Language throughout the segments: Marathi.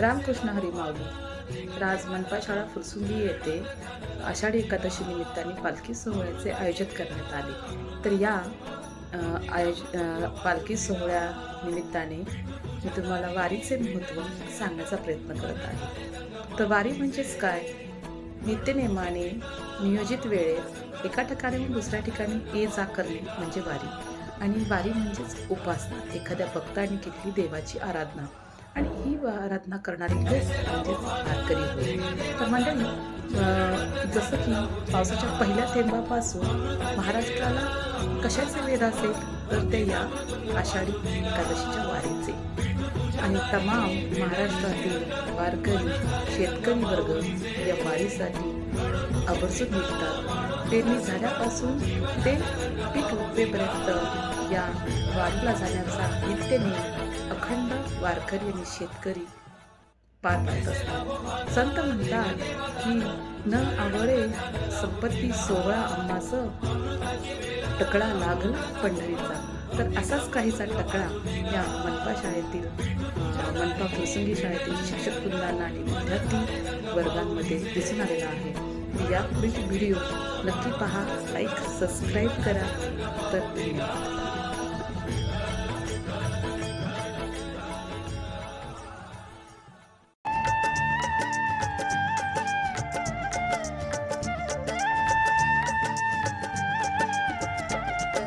रामकृष्ण हरी माऊली. तर आज मनपा शाळा फुरसुंगी येथे आषाढी एकादशी निमित्ताने पालखी सोहळ्याचे आयोजित करण्यात आले. तर या पालखी सोहळ्या निमित्ताने मी तुम्हाला वारीचे महत्त्व सांगण्याचा प्रयत्न करत आहे. तर वारी म्हणजेच काय? नित्यनेमाने नियोजित वेळेत एका ठिकाणाहून दुसऱ्या ठिकाणी ये जा करणे म्हणजे वारी. आणि वारी म्हणजेच उपासना, एखाद्या भक्ताने केलेली देवाची आराधना, आणि ही आराधना करणारे लोक म्हणजेच वारकरी होय. तर मंडळी, जसं की पावसाच्या पहिल्या थेंबापासून महाराष्ट्राला कशाचे वेध असेल तर ते या आषाढी एकादशीच्या वारीचे. आणि तमाम महाराष्ट्रातील वारकरी शेतकरी वर्ग या वारीसाठी आवर्जून निघतात. पेरणी झाल्यापासून ते पीक उगवेपर्यंत या वारीला जाण्याचा नित्यनेम अखंड वारकरी आणि शेतकरी पार पाडत असतात. संत म्हणतात की न आवळे संपत्ती सोहळा आम्हास, टकळा लागला पंढरीचा. तर असाच काहीसा टकळा या मनपा शाळेतील मनपा फुरसुंगी शाळेतील शिक्षक वृंदांना आणि विद्यार्थी वर्गांमध्ये दिसून आलेला आहे. यापुढील व्हिडिओ नक्की पहा, लाईक सबस्क्राईब करा. तर धन्यवाद.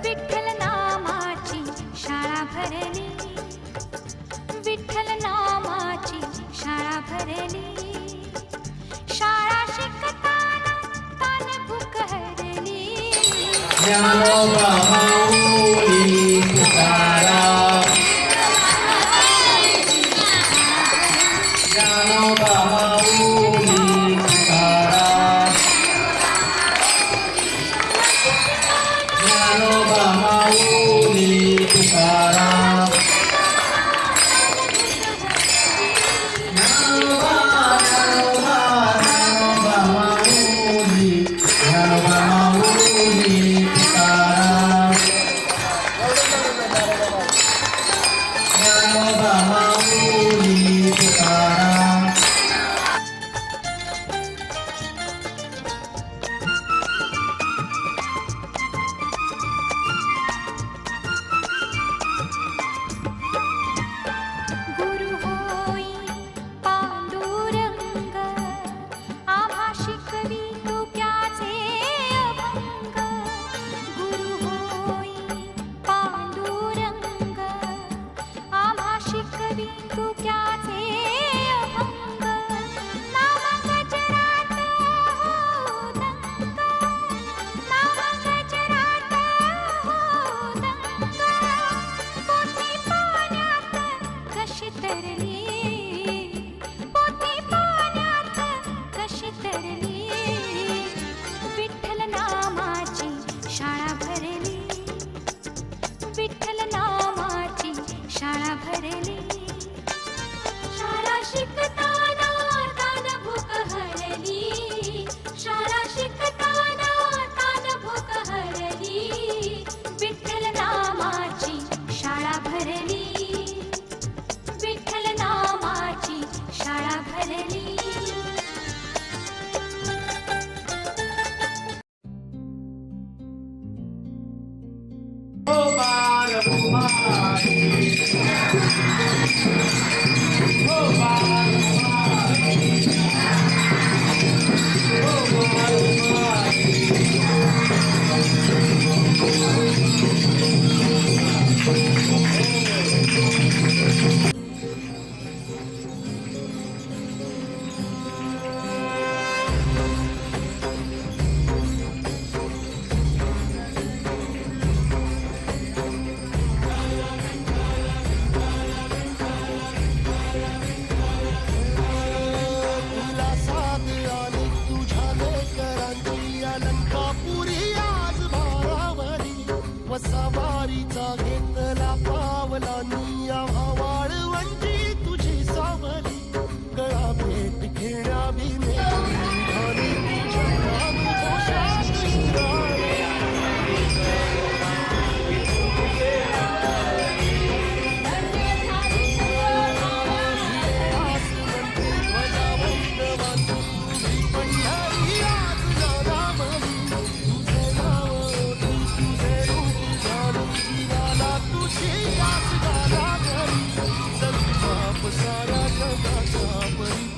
विठ्ठल नामाची शाळा भरली, विठ्ठल नामाची शाळा भरली, शाळा शिकताना तान भूक हरली. ज्ञानोबा माऊली तुकाराम, ज्ञानोबा माऊली तुकाराम, ज्ञानोबा माऊली तुकाराम, ज्ञानोबा माऊली, ज्ञानोबा माऊली तुकाराम, ज्ञानोबा माऊली तुकाराम. गुरु होई पांडुरंग, आम्हा शिकवी तुक्याचे अभंग. गुरु होई पांडुरंग, आम्हा शिकवी तुक्याचे अभंग. नाम गजरात हो दंग, नाम गजरात हो दंग. पोथी पाण्यात कशी तरली, पोथी पाण्यात कशी तरली. विठ्ठल नामाची शाळा भरली, विठ्ठल नामाची शाळा भरली, शाळा शिकताना तान भूक हरली, शाळा शिकताना तान भूक हरली. विठ्ठल नामाची शाळा भरली, विठ्ठल नामाची शाळा भरली. ओ बालकुमारी, ओ बालकुमारी, ओ बालकुमारी. उल्हासात आली तुझ्या लेकरांची अलंकापुरी आज भारावरी. वसावारीचा घेतला पावलांनी आम्हा वाळवंटी तुझी सावली. साऱ्या जगाचा परिपालक